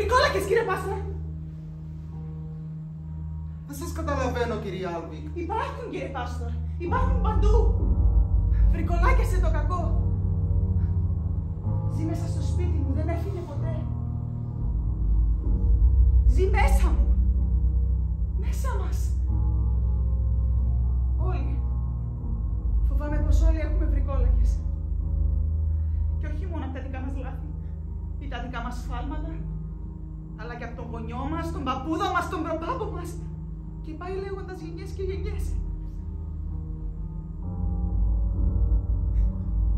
Βρικόλακες, κύριε Πάστορ! Δεν σας καταλαβαίνω, κύριε Άλβικ. Υπάρχουν, κύριε Πάστορ. Υπάρχουν παντού. Βρικολάκες σε το κακό. Ζει μέσα στο σπίτι μου, δεν έφυγε ποτέ. Ζει μέσα μου. Μέσα μας. Όλοι. Φοβάμαι πως όλοι έχουμε βρικόλακες. Και όχι μόνο από τα δικά μας λάθη ή τα δικά μας σφάλματα, αλλά και από τον γονιό μας, τον παππούδο μας, τον προπάπο μας. Και πάει λέγοντας γενιές και γενιές.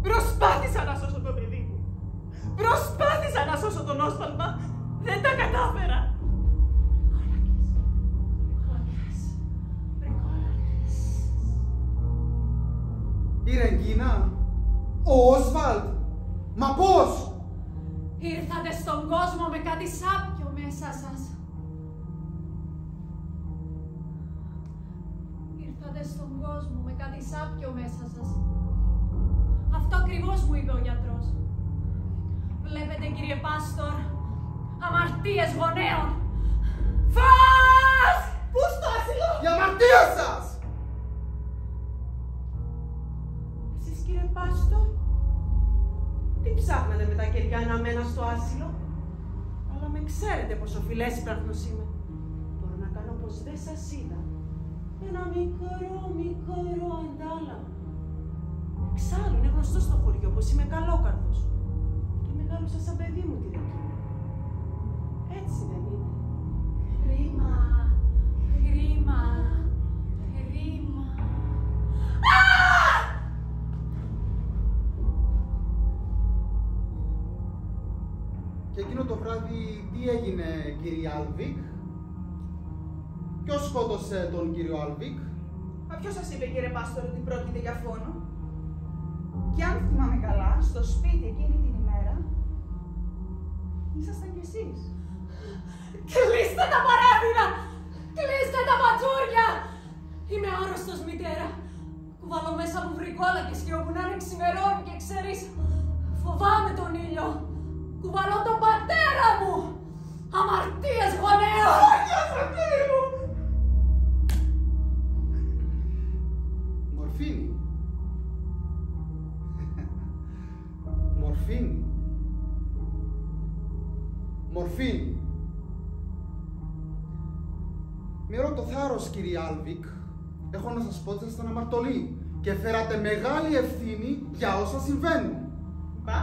Προσπάθησα να σώσω το παιδί μου. Προσπάθησα να σώσω τον όσφαλμα. Δεν τα κατάφερα. Βρικόλακες. Η Ρεγκίνα, ο Όσβαλντ, μα πώς? Ήρθατε στον κόσμο με κάτι σάπιο μέσα σας. Ήρθατε στον κόσμο με κάτι σάπιο μέσα σας. Αυτό ακριβώς μου είπε ο γιατρός. Βλέπετε, κύριε Πάστορ, αμαρτίες γονέων. Φας! Πού στο άσυλο? Η αμαρτία σας! Εσείς, κύριε Πάστορ, τι ψάχνατε με τα κεριά αναμένα στο άσυλο? Αλλά με ξέρετε πόσο φιλέσπραχνος είμαι. Μπορώ να κάνω πως δεν σας είδα. Ένα μικρό αντάλλαγμα. Εξάλλου είναι γνωστό στο χωριό πως είμαι καλόκαρδος. Και μεγάλωσα σαν παιδί μου τη Ρεγκίνα. Έτσι δεν είναι? Κρίμα, κρίμα, κρίμα. Και εκείνο το βράδυ τι έγινε, κύριε Άλβικ? Ποιος σκότωσε τον κύριο Άλβικ? Μα ποιος σας είπε, κύριε Πάστορ, ότι πρόκειται για φόνο? Και αν θυμάμαι καλά, στο σπίτι εκείνη την ημέρα, ήσασταν κι εσείς. Κλείστε τα παράθυρα! Κλείστε τα ματζούρια! Είμαι άρρωστος, μητέρα. Κουβαλώ μέσα μου βρικόλακες και όπου να είναι ξημερώνει και ξέρεις, φοβάμαι τον ήλιο. Κουβαλώ τον πατέρα μου! Αμαρτίες γονέων! Αγιάσατε μου! Μορφίνη. Μορφίνη. Μορφίνη. Μοιρώ το θάρρος, κύριε Άλβικ. Έχω να σας πω ότι ήσασταν αμαρτωλοί και φέρατε μεγάλη ευθύνη για όσα συμβαίνουν. Μπα,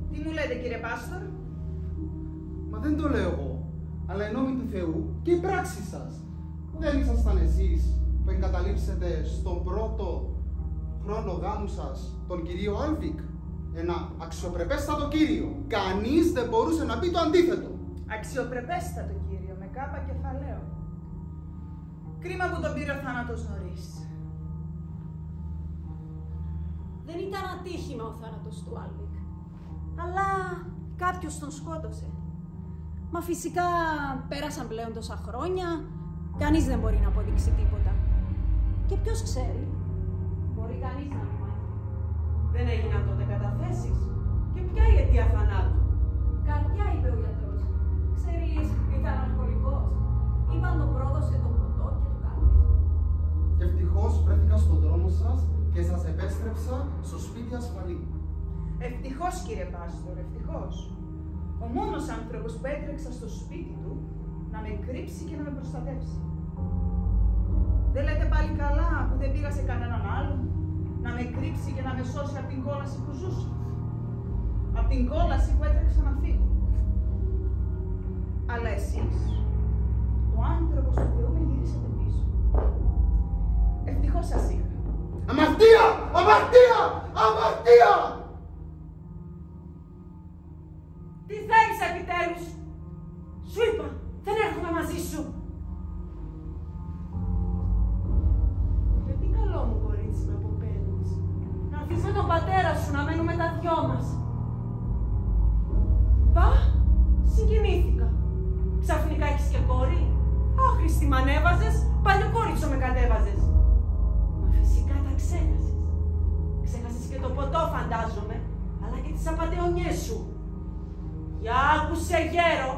τι μου λέτε, κύριε Πάστορ? Μα δεν το λέω εγώ, αλλά εν νόμοι του Θεού και η πράξη σας. Δεν ήσασταν εσείς που εγκαταλείψετε στον πρώτο χρόνο γάμου σας τον κύριο Άλβικ? Ένα αξιοπρεπέστατο κύριο. Κανείς δεν μπορούσε να πει το αντίθετο. Αξιοπρεπέστατο κύριο, με κάπα κεφαλαίο. Κρίμα που τον πήρε ο θάνατος νωρίς. Δεν ήταν ατύχημα ο θάνατος του Άλβικ, αλλά κάποιος τον σκότωσε. Μα φυσικά πέρασαν πλέον τόσα χρόνια, κανείς δεν μπορεί να αποδείξει τίποτα. Και ποιος ξέρει, μπορεί κανείς να το μάθει. Δεν έγιναν τότε καταθέσεις. Και ποια η αιτία θανάτου? Καρδιά, είπε ο γιατρός. Ξέρεις, ήταν αλκοολικός. Είπαν τον πρόδωσε το ποτό και το κάλυψε. Και ευτυχώς βρέθηκα στον δρόμο σας και σας επέστρεψα στο σπίτι ασφαλή. Ευτυχώς, κύριε Πάστορ, ευτυχώς. Ο μόνος άνθρωπος που έτρεξα στο σπίτι του να με κρύψει και να με προστατεύσει. Δεν λέτε πάλι καλά που δεν πήγα σε κανέναν άλλον να με κρύψει και να με σώσει από την κόλαση που ζούσα? Από την κόλαση που έτρεξα να φύγω. Αλλά εσείς, ο άνθρωπος του Θεού, με γυρίσατε πίσω. Ευτυχώς σας είχα. Αμαρτία! Αμαρτία! Αμαρτία! Τι θέλεις επιτέλους? Σου είπα, δεν έρχομαι μαζί σου. Γιατί καλό μου κορίτσι με αποπαίρνεις? Να έρθεις με τον πατέρα σου να μένουμε τα δυο μας. Πα, συγκινήθηκα. Ξαφνικά έχεις και κόρη? Άχρηστη μ' ανέβαζες, παλιοκόριτσο με κατέβαζες. Μα φυσικά τα ξέχασες. Ξέχασες και το ποτό, φαντάζομαι, αλλά και τις απατεωνιές σου. Για άκουσε, γέρο,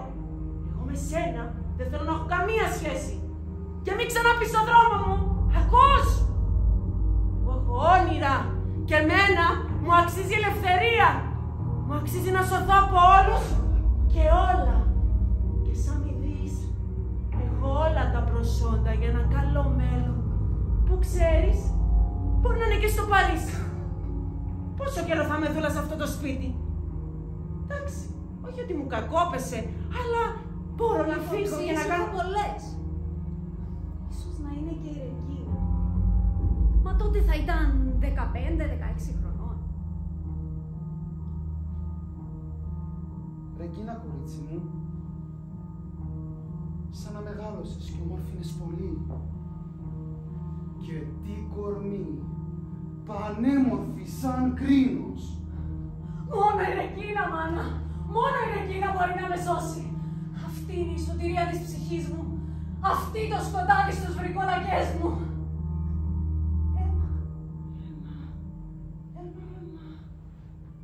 με σένα δεν θέλω να έχω καμία σχέση. Και μην ξαναπείς στον δρόμο μου. Ακούς? Εγώ έχω όνειρα και εμένα μου αξίζει η ελευθερία. Μου αξίζει να σωθώ από όλους και όλα. Και σαν μη δεις, έχω όλα τα προσόντα για ένα καλό μέλλον. Που ξέρεις, μπορεί να είναι και στο Παρίσι. Πόσο καιρό θα με δούλα σε αυτό το σπίτι? Εντάξει, όχι ότι μου κακόπεσε, αλλά μπορώ να φύγω και να κάνω πολλές. Ίσως να είναι και η Ρεγκίνα. Μα τότε θα ήταν 15-16 χρονών. Ρεγκίνα, κορίτσι μου, σαν να μεγάλωσες και ομόρφινες πολύ. Και τι κορμί, πανέμορφη σαν κρίνος. Μόνο η Ρεγκίνα, μάνα! Μόνο η Ρεγκίνα μπορεί να με σώσει! Αυτή είναι η σωτηρία της ψυχής μου! Αυτή το σκοτάδι στους βρικολακές μου! Έμα.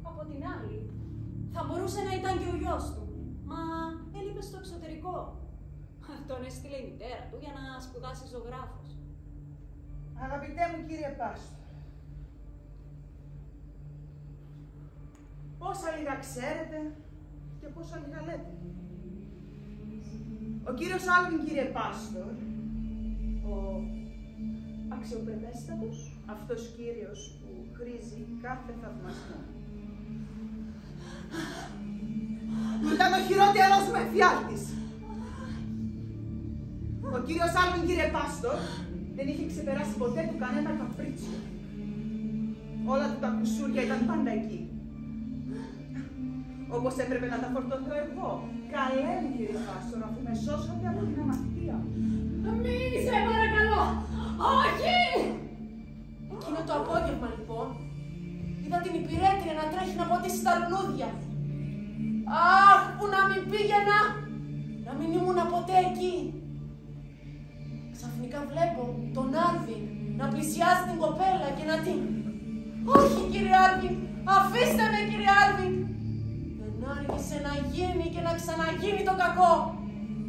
Από την άλλη, θα μπορούσε να ήταν και ο γιος του, μα έλειπε στο εξωτερικό. Τον έστειλε η μητέρα του για να σπουδάσει ζωγράφος. Αγαπητέ μου κύριε Πάστο, πόσα λίγα ξέρετε και πόσα λίγα λέτε. Ο κύριος Άλβιν, κύριε Πάστορ, ο αξιοπρεπέστατος, αυτός κύριος που χρήζει κάθε θαυμασμό. Ήταν ο χειρότερος με φιάλτης. Ο κύριος Άλβιν, κύριε Πάστορ, δεν είχε ξεπεράσει ποτέ του κανένα καπρίτσιο. Όλα του τα κουσούρια ήταν πάντα εκεί. Όπως έπρεπε να τα φορτωθώ εγώ. Καλέ μου, κύριε Πάστορ, αφού με σώσατε από την αμαρτία. Μη σε παρακαλώ! Όχι! Εκείνο το απόγευμα, λοιπόν, είδα την υπηρέτρια να τρέχει να ποτίσει τα λουλούδια. Αχ, που να μην πήγαινα! Να μην ήμουνα ποτέ εκεί. Ξαφνικά βλέπω τον Άλβιν να πλησιάζει την κοπέλα και να την... Όχι, κύριε Άλβιν! Αφήστε με, κύριε Άλβιν! Δεν άργησε να γίνει και να ξαναγίνει το κακό.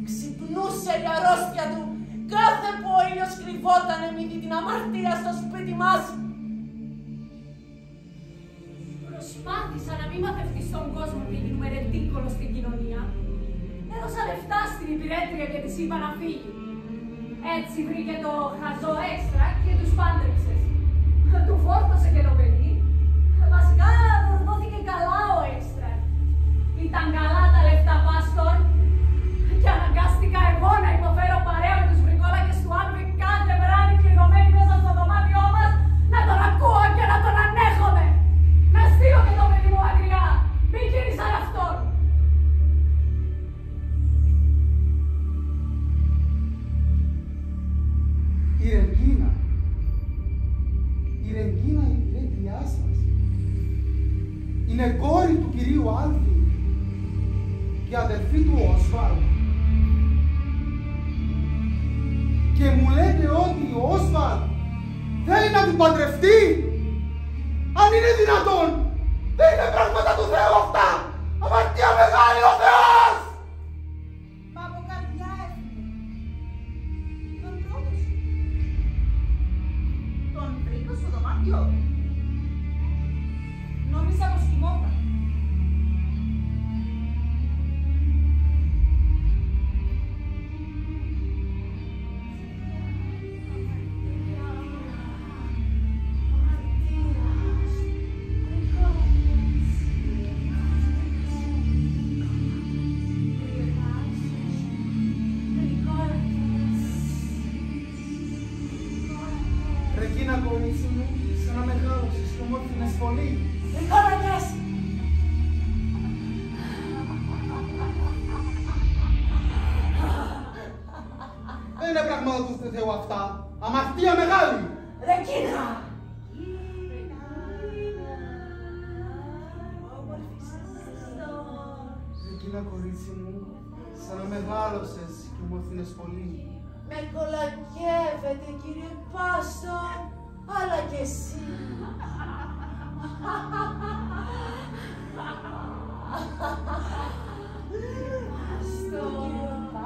Ξυπνούσε η αρρώστια του κάθε που ο ήλιος κρυβότανε μη δει την αμαρτία στο σπίτι μας. Προσπάθησα να μην μαθευτεί στον κόσμο ότι γίνουμε ρεντίκολο στην κοινωνία. Έδωσα λεφτά στην υπηρέτρια και της είπα να φύγει. Έτσι βρήκε το χαζό έξτρα και τους πάντρεψες. Του φόρτωσε και το παιδί. Βασικά δόθηκε καλά ο έξτρα. Ήταν καλά τα λεφτά, Πάστορ. Και αναγκάστηκα εγώ να υποφέρω παρέα με τους βρικόλακες του Άλβιν κάθε βράδυ κλειδωμένοι μέσα στο δωμάτιό μας, να τον ακούω και να τον ανέχομαι. Να στείλω και το παιδί μου μακριά. Μην γίνεις σαν αυτόν. Η Ρεγκίνα, η υπηρέτριά σας, είναι κόρη του κυρίου Άλβιν και αδελφή του Όσβαλ. Και μου λέτε ότι ο Όσβαλ θέλει να την παντρευτεί. Αν είναι δυνατόν, δεν είναι πράγματα του Θεού αυτά. Αμαρτία μεγάλη ο Θεός. Μα από καρδιά έφυγε. Τον πρόδωσε. Τον βρήκα στο δωμάτιό του. Νόμιζα πως κοιμόταν. Ρεγκίνα, κορίτσι μου, σαν να μεγάλωσες και ομόρφινες πολύ. Ρικόλακες! Δεν είναι πράγματα του Θεού αυτά. Αμαρτία μεγάλη. Ρεγκίνα! Ρεγκίνα, κορίτσι μου, σαν να μεγάλωσες και ομόρφινες πολύ. Με κολακεύετε, κύριε Πάστορ, αλλά κι εσύ. Πάστορ.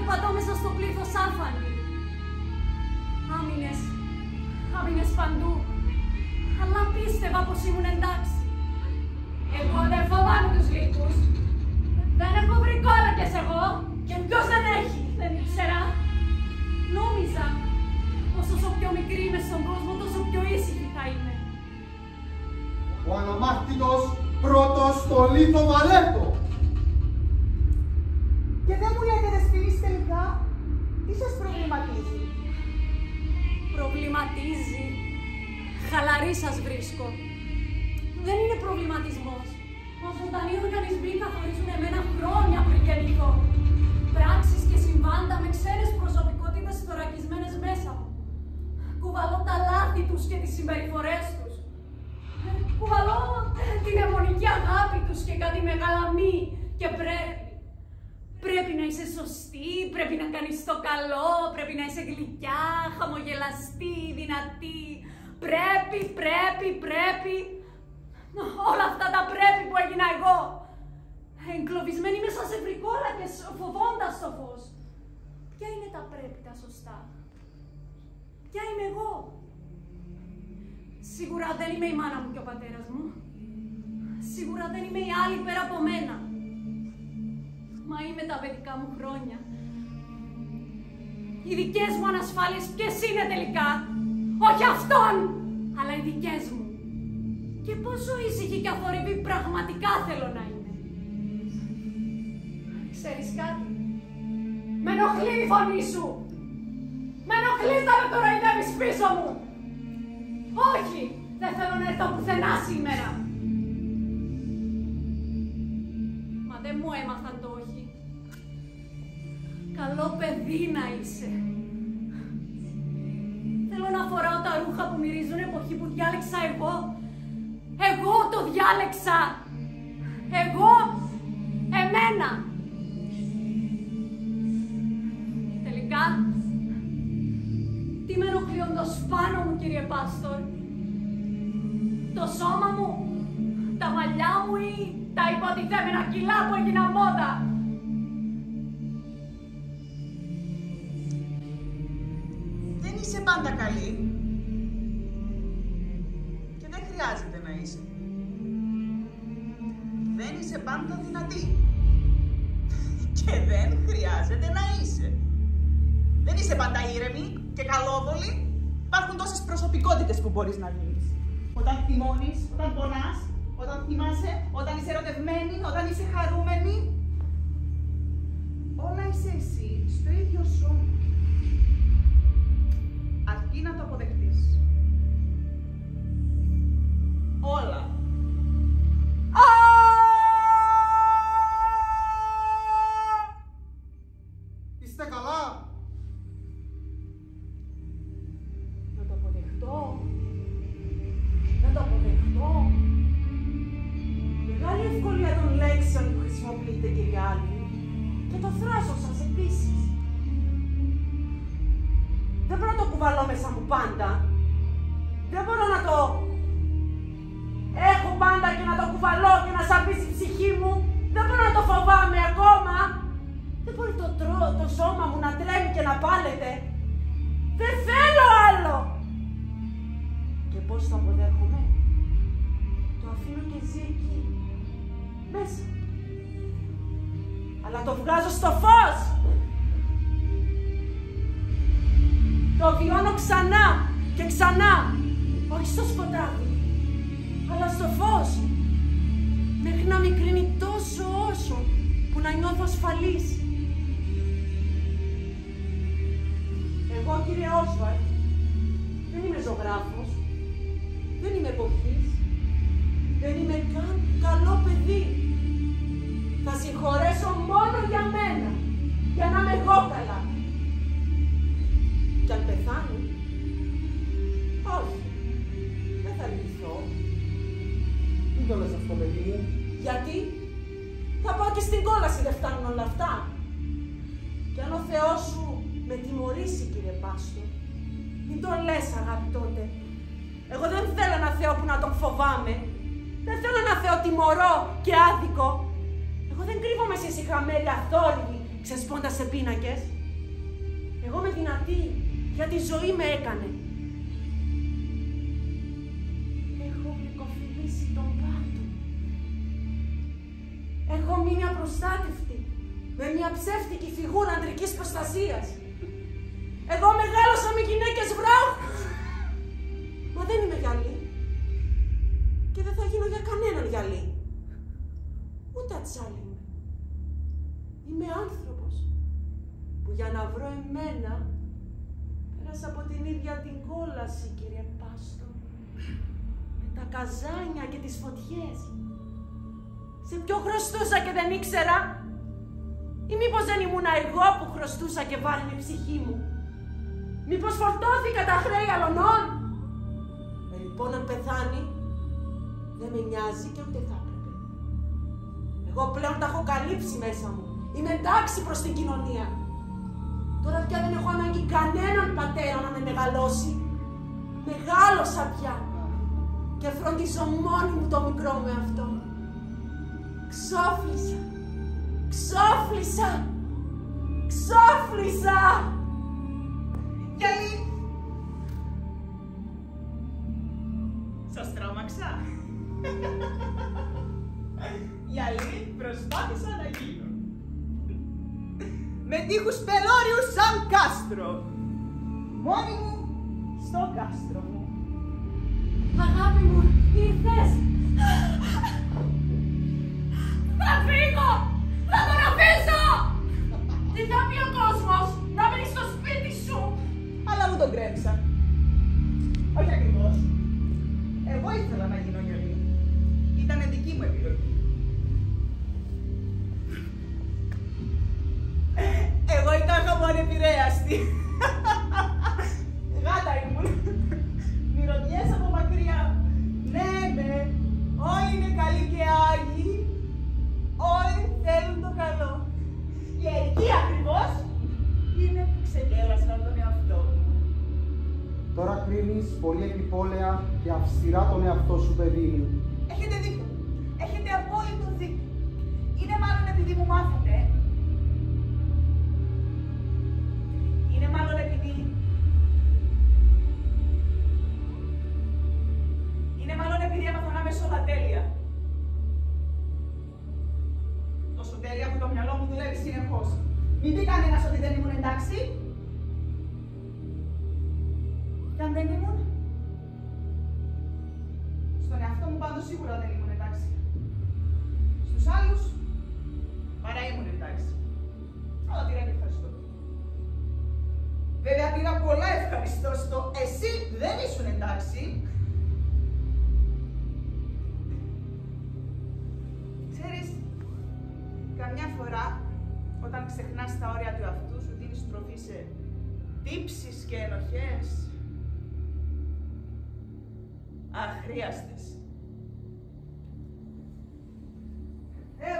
περπατώ μέσα στο πλήθος άφανη. Άμυνες παντού. Αλλά πίστευα πως ήμουν εντάξει. Εγώ δεν φοβάμαι τους λύκους. Δεν έχω βρει κόλακες εγώ. Και ποιος δεν έχει, δεν ήξερα. Νόμιζα πως όσο πιο μικρή είμαι στον κόσμο, τόσο πιο ήσυχη θα είμαι. Ο αναμάρτητος πρώτος στο λίθο Βαλέτο. Και δεν μου λέτε δεσποινής τελικά, τι σας προβληματίζει? Προβληματίζει. Χαλαρή σας βρίσκω. Δεν είναι προβληματισμός. Ως ζωντανοί οργανισμοί καθορίζουν εμένα χρόνια πριν γεννηθώ. Πράξεις και συμβάντα με ξένες προσωπικότητες θωρακισμένες μέσα μου. Κουβαλώ τα λάθη τους και τις συμπεριφορές τους. Κουβαλώ την αιμονική αγάπη τους και κάτι μεγάλα μη. Και πρέπει να είσαι σωστή, πρέπει να κάνεις το καλό, πρέπει να είσαι γλυκιά, χαμογελαστή, δυνατή. Πρέπει. Όλα αυτά τα πρέπει που έγινα εγώ. Εγκλωβισμένη μέσα σε βρικόλακες, φοβώντας το φως. Ποια είναι τα πρέπει τα σωστά? Ποια είμαι εγώ? Σίγουρα δεν είμαι η μάνα μου και ο πατέρας μου. Σίγουρα δεν είμαι η άλλη πέρα από μένα. Μα είμαι τα παιδικά μου χρόνια. Οι δικές μου ανασφάλειες ποιες είναι τελικά? Όχι αυτόν, αλλά οι δικές μου. Και πόσο ήσυχη και αφορηβή πραγματικά θέλω να είμαι. Ξέρεις κάτι? Με ενοχλεί η φωνή σου. Με ενοχλείς να με κοροϊδεύεις πίσω μου. Όχι, δεν θέλω να έρθω πουθενά σήμερα. Μα δεν μου έμαθαν το όχι. Καλό παιδί να είσαι. Θέλω να φοράω τα ρούχα που μυρίζουν εποχή που διάλεξα εγώ. Εγώ το διάλεξα. Εγώ, εμένα. Τελικά, τι με ενοχλεί όντως πάνω μου, κύριε Πάστορ? Το σώμα μου, τα μαλλιά μου ή τα υποτιθέμενα κιλά που έγινα μόδα? Δεν είσαι πάντα καλή. Και δεν χρειάζεται να είσαι. Δεν είσαι πάντα δυνατή. Και δεν χρειάζεται να είσαι. Δεν είσαι πάντα ήρεμη και καλόβολη. Υπάρχουν τόσες προσωπικότητες που μπορείς να δίνεις. Όταν θυμώνεις, όταν πονάς, όταν θυμάσαι, όταν είσαι ερωτευμένη, όταν είσαι χαρούμενη. Όλα είσαι εσύ, στο ίδιο σώμα. Αρκεί να το αποδεχτείς. Όλα. Είστε καλά? Να το αποδεχτώ. Να το αποδεχτώ. Μεγάλη ευκολία των λέξεων που χρησιμοποιείτε, κύριε Άλβη. Και το θράσος σας επίσης. Δεν μπορώ να το κουβαλώ μέσα μου πάντα. Δεν μπορώ να το έχω πάντα και να το κουβαλώ και να σαπίσει η ψυχή μου. Δεν μπορώ να το φοβάμαι ακόμα. Δεν μπορεί το σώμα μου να τρέμει και να πάλεται. Δεν θέλω άλλο. Και πώς το αποδέχομαι? Το αφήνω και ζει εκεί. Μέσα. Αλλά το βγάζω στο φως. Το βιώνω ξανά και ξανά. Όχι στο σκοτάδι, αλλά στο φως. Μέχρι να μικρύνει τόσο όσο που να νιώθω ασφαλής. Εγώ, κύριε Όσβαλντ, δεν είμαι ζωγράφος, δεν είμαι εποχής, δεν είμαι καν καλό παιδί. Θα συγχωρέσω μόνο για μένα, για να είμαι εγώ καλά. Κι αν πεθάνω, όχι, δεν θα λυπηθώ. Μην το λες αυτό, παιδί μου. Γιατί θα πάω και στην κόλαση, δεν φτάνουν όλα αυτά. Κι αν ο Θεός σου με τιμωρήσει, κύριε Πάστο, μην το λες, αγάπη, τότε. Εγώ δεν θέλω ένα Θεό που να τον φοβάμαι. Δεν θέλω ένα Θεό τιμωρό και άδικο. Εγώ δεν κρύβομαι σε σιχαμένη αθόρυβη, ξεσπώντας σε πίνακες. Εγώ είμαι δυνατή, γιατί η ζωή με έκανε. Έχω γλυκοφιλήσει τον πάτο. Έχω μείνει απροστάτευτη, με μια ψεύτικη φιγούρα ανδρικής προστασίας. Εγώ μεγάλωσα με γυναίκες βράχους. Μα δεν είμαι γυαλί. Και δεν θα γίνω για κανέναν γυαλί. Ούτε ατσάλι είμαι. Είμαι άνθρωπος που για να βρω εμένα πέρασα από την ίδια την κόλαση, κύριε Πάστο. Με τα καζάνια και τις φωτιές. Σε ποιο χρωστούσα και δεν ήξερα? Ή μήπως δεν ήμουνα εγώ που χρωστούσα και βάρινε η ψυχή μου? Μήπως φορτώθηκα τα χρέη αλωνών? Λοιπόν, αν πεθάνει, δεν με νοιάζει και ούτε θα έπρεπε. Εγώ πλέον τα έχω καλύψει μέσα μου. Είμαι εντάξει προς την κοινωνία. Τώρα πια δεν έχω ανάγκη κανέναν πατέρα να με μεγαλώσει. Μεγάλωσα πια. Και φροντίζω μόνη μου το μικρό μου εαυτό. Ξόφλησα. Ξόφλησα. Ξόφλησα. Γυαλί! Σας τρόμαξα. Γυαλί, προσπάθησα να γίνω. Με τείχους πελώριους σαν κάστρο. Μόνη μου στο κάστρο μου. Αγάπη μου, ήρθες! Θα φύγω! Θα τον αφήσω! Τι θα πει ο κόσμος? Να μείνεις στο σπίτι σου! Αλλά μου τον κρέμψαν. Όχι ακριβώς. Εγώ ήθελα να γίνω γυαλί. Ήτανε δική μου επιλογή. Εγώ ήταν χαμονεπηρέαστη. Γάτα ήμουν. Μυρωδιές από μακριά. Ναι, ναι. Όλοι είναι καλοί και άγιοι. Όλοι θέλουν το καλό. Η εκεί ακριβώς είναι που ξεγέλασα τον εαυτό μου. Τώρα κρίνεις πολύ επιπόλαια και αυστηρά τον εαυτό σου, παιδί μου. Έχετε δίκιο. Έχετε απόλυτο δίκιο. Είναι μάλλον επειδή μου μάθατε. Είναι μάλλον επειδή... Είναι μάλλον επειδή έμαθα να είμαι όλα τέλεια. Τόσο τέλεια που το μυαλό μου δουλεύει συνεχώς. Μην πει κανένας ότι δεν ήμουν εντάξει. Κι αν δεν ήμουν, στον εαυτό μου πάντως σίγουρα δεν ήμουν εντάξει. Στους άλλους, παρά ήμουν εντάξει. Αλλά πήρα και ευχαριστώ. Βέβαια πήρα πολλά ευχαριστώ στο εσύ δεν ήσουν εντάξει. Ξέρεις, καμιά φορά όταν ξεχνάς τα όρια του εαυτού σου δίνεις τροφή σε τύψεις και ενοχές αχρίαστες.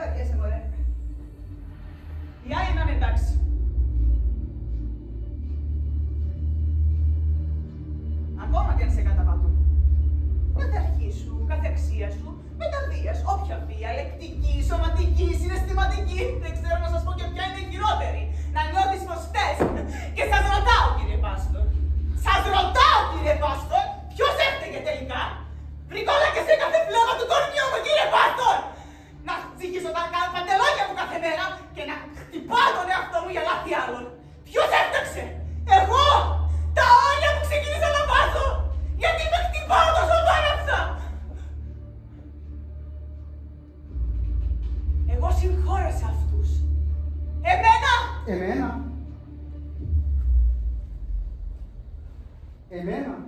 Βαριέσαι μωρέ. Οι άλλοι να είναι εντάξει. Ακόμα και αν σε καταπατούν. Κάθε αρχή σου, κάθε αξία σου, με τα βίας, όποια βία, λεκτική, σωματική, συναισθηματική, δεν ξέρω να σας πω και ποια είναι η χειρότερη. Να νιώθεις πως θες. Και σας ρωτάω, κύριε Πάστορ. Σας ρωτάω, κύριε Πάστορ, ποιος έφταιγε τελικά. Βρικόλα και σε κάθε φλόγα του κορμιού μου, κύριε Πάστορ. Να τσιγήσω τα παντελόνια μου κάθε μέρα και να χτυπάω τον εαυτό μου για λάθη άλλων. Ποιος έφταξε. Εγώ. Τα όρια που ξεκίνησα να βάζω. Γιατί με χτυπάω τόσο βάναυσα. Εγώ συγχώρεσα αυτούς. Εμένα! Εμένα. Εμένα.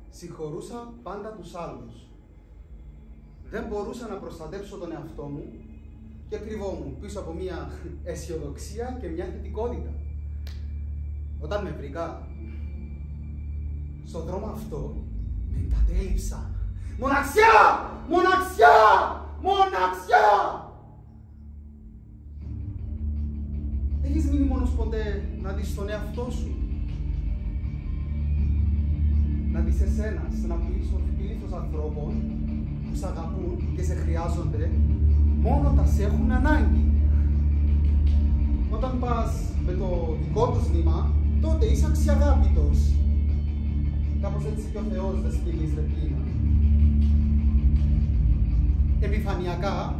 Συγχωρούσα πάντα τους άλλους. Δεν μπορούσα να προστατέψω τον εαυτό μου και κρυβόμουν πίσω από μια αισιοδοξία και μια θετικότητα. Όταν με βρήκα στον δρόμο αυτό, με εγκατέλειψα. Μοναξιά! Μοναξιά! Μοναξιά! Έχεις μείνει μόνος ποτέ να δεις τον εαυτό σου? Να να είσαι ένας, να πεις ότι πλήθος ανθρώπων που σε αγαπούν και σε χρειάζονται μόνο τα σε έχουν ανάγκη. Όταν πας με το δικό τους νήμα, τότε είσαι αξιαγάπητος. Κάπως έτσι και ο Θεός δεν σκυλίζεται πείνα. Επιφανειακά,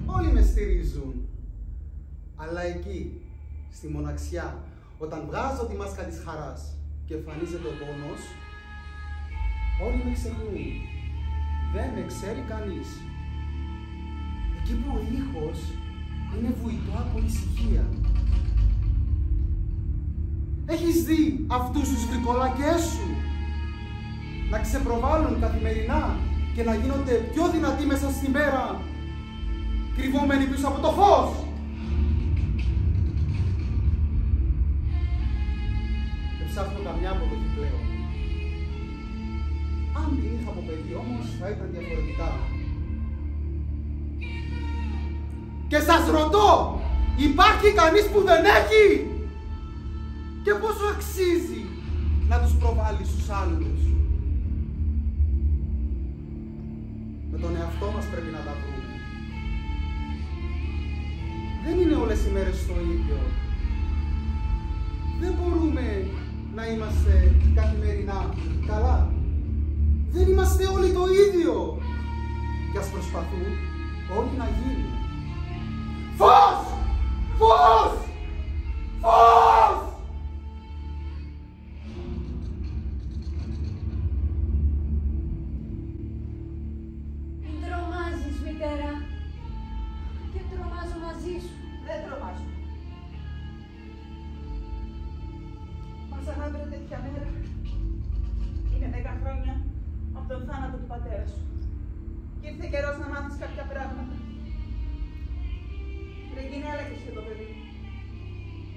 όλοι με στηρίζουν. Αλλά εκεί, στη μοναξιά, όταν βγάζω τη μάσκα της χαράς και εμφανίζεται ο πόνος, όλοι με ξεχνούν. Δεν με ξέρει κανείς. Εκεί που ο ήχος είναι βουητό από ησυχία. Έχεις δει αυτούς τους βρικολακές σου να ξεπροβάλλουν καθημερινά και να γίνονται πιο δυνατοί μέσα στη μέρα, κρυβόμενοι πίσω από το φως. Δεν ψάχνω καμιά αποδοχή πλέον. Αν την είχα από παιδί όμως θα ήταν διαφορετικά. Και σας ρωτώ, υπάρχει κανείς που δεν έχει? Και πόσο αξίζει να τους προβάλλει στους άλλους? Με τον εαυτό μας πρέπει να τα βρούμε. Δεν είναι όλες οι μέρες το ίδιο. Δεν μπορούμε να είμαστε καθημερινά καλά. Δεν είμαστε όλοι το ίδιο. Και ας προσπαθούν όλοι να γίνουν. Φως! Φως! Φως! Μην τρομάζεις, μητέρα. Και τρομάζω μαζί σου. Δεν τρομάζω. Μα σαν αύριο τέτοια μέρα είναι 10 χρόνια από τον θάνατο του πατέρα σου. Και ήρθε καιρός να μάθεις κάποια πράγματα. Ρεγίνα, έλα και εσύ το παιδί.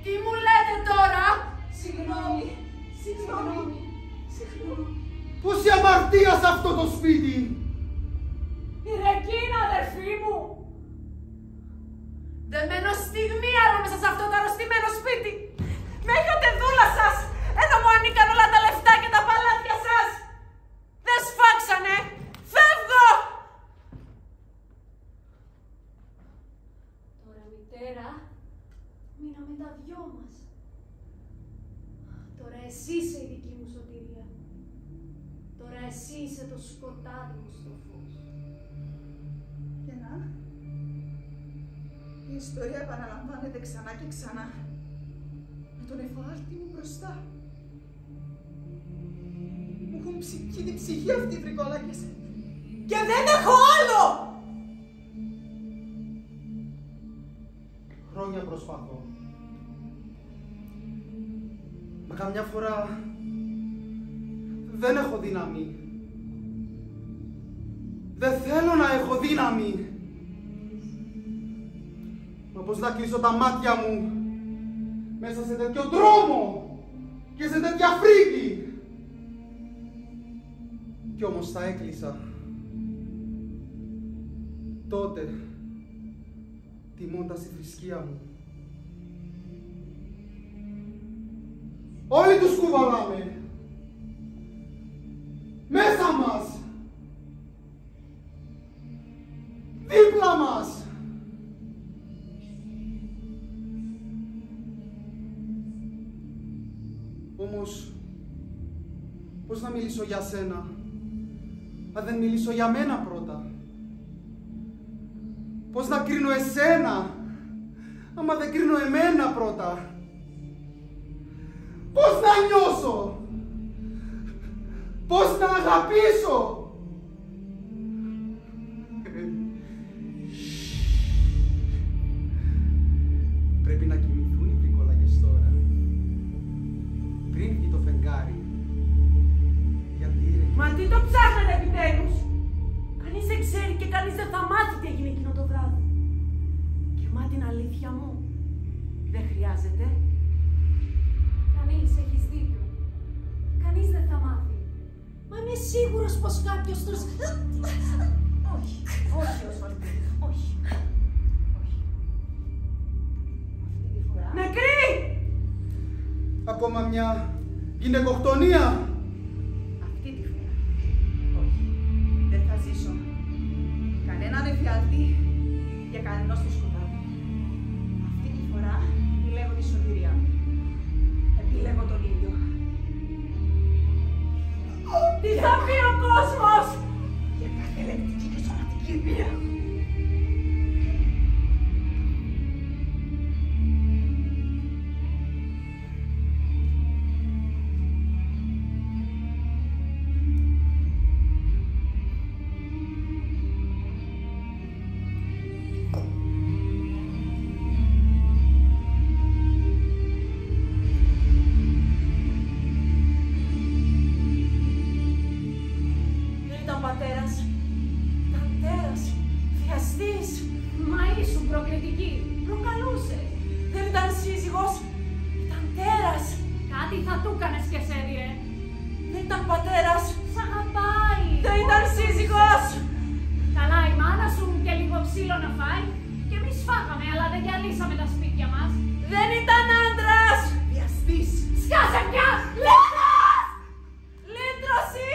Τι μου λέτε τώρα? Συγγνώμη. Πόση αμαρτία σε αυτό το σπίτι! Η Ρεγκίνα, αδερφή μου. Δεν μένω στιγμή άλλο μέσα σε αυτό το αρρωστημένο σπίτι. Με έχετε δούλα σας, ενώ μου ανήκαν όλα τα λεφτά και τα παλάτια σας. Δεν σφάξανε. Φεύγω! Τώρα, μητέρα, μείναμε τα δυο μας. Τώρα εσύ είσαι η δική μου σωτηρία. Τώρα εσύ είσαι το σκοτάδι μου στο φως. Και να, η ιστορία επαναλαμβάνεται ξανά και ξανά. Με τον εφάλτη μου μπροστά. Μου έχουν ψυχή την ψυχή αυτή οι βρικόλακες. Και δεν έχω άλλο! Χρόνια προσπαθώ. Μα καμιά φορά δεν έχω δύναμη. Δεν θέλω να έχω δύναμη. Μα πώς να κλείσω τα μάτια μου μέσα σε τέτοιο δρόμο και σε τέτοια φρίκη. Κι όμως τα έκλεισα. Τότε, τιμώντας τη θρησκεία μου. Όλοι τους κουβαλάμε. Μέσα μας. Δίπλα μας. Όμως, πώς να μιλήσω για σένα, αν δεν μιλήσω για μένα πρώτα? Πώς να κρίνω εσένα, άμα δεν κρίνω εμένα πρώτα? Πώς να νιώσω, πώς να αγαπήσω? Πρέπει να κοιμηθούν οι βρικόλακες τώρα, πριν βγει το φεγγάρι. Γιατί Μα τι το ψάχνετε επιτέλους? Κανείς δεν ξέρει και κανείς δεν θα μάθει τι έγινε εκείνο το βράδυ. Και μα την αλήθεια μου, δεν χρειάζεται. Κανείς, έχεις δίκιο. Κανείς δεν θα μάθει. Μα είμαι σίγουρος πως κάποιος τους... Όχι, όχι, Οσβαλτή, όχι. Όχι. Αυτή τη φορά... Νεκρή! ακόμα μια γυναικοκτονία? Αυτή τη κανενός στο σκοτάδι. Αυτή τη φορά επιλέγω τη σωτηρία μου. Επιλέγω τον ήλιο. Τι θα πει ο κόσμος! Για κάθε ελεκτική και σωματική βία. Πατέρας, ήταν τέρας, βιαστής. Μα ήσουν προκλητική, προκαλούσε. Δεν ήταν σύζυγος, ήταν τέρας. Κάτι θα του έκανες και σε έδιε. Δεν ήταν πατέρας, Σ' αγαπάει. δεν ήταν σύζυγος. Καλά, η μάνα σου και λίγο ξύλο να φάει. Και εμείς φάγαμε, αλλά δεν γυαλίσαμε τα σπίτια μας. Δεν ήταν άντρας. Βιαστής. Σκάσε πια! Λίτρος! Λύτρωση.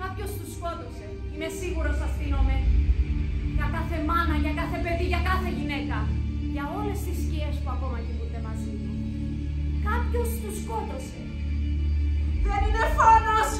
Κάποιος τους σκότωσε. Είμαι σίγουρος, αστυνόμε. Για κάθε μάνα, για κάθε παιδί, για κάθε γυναίκα. Για όλες τις σκιές που ακόμα κοιμούνται μαζί του. Κάποιος τους σκότωσε. Δεν είναι φόνος.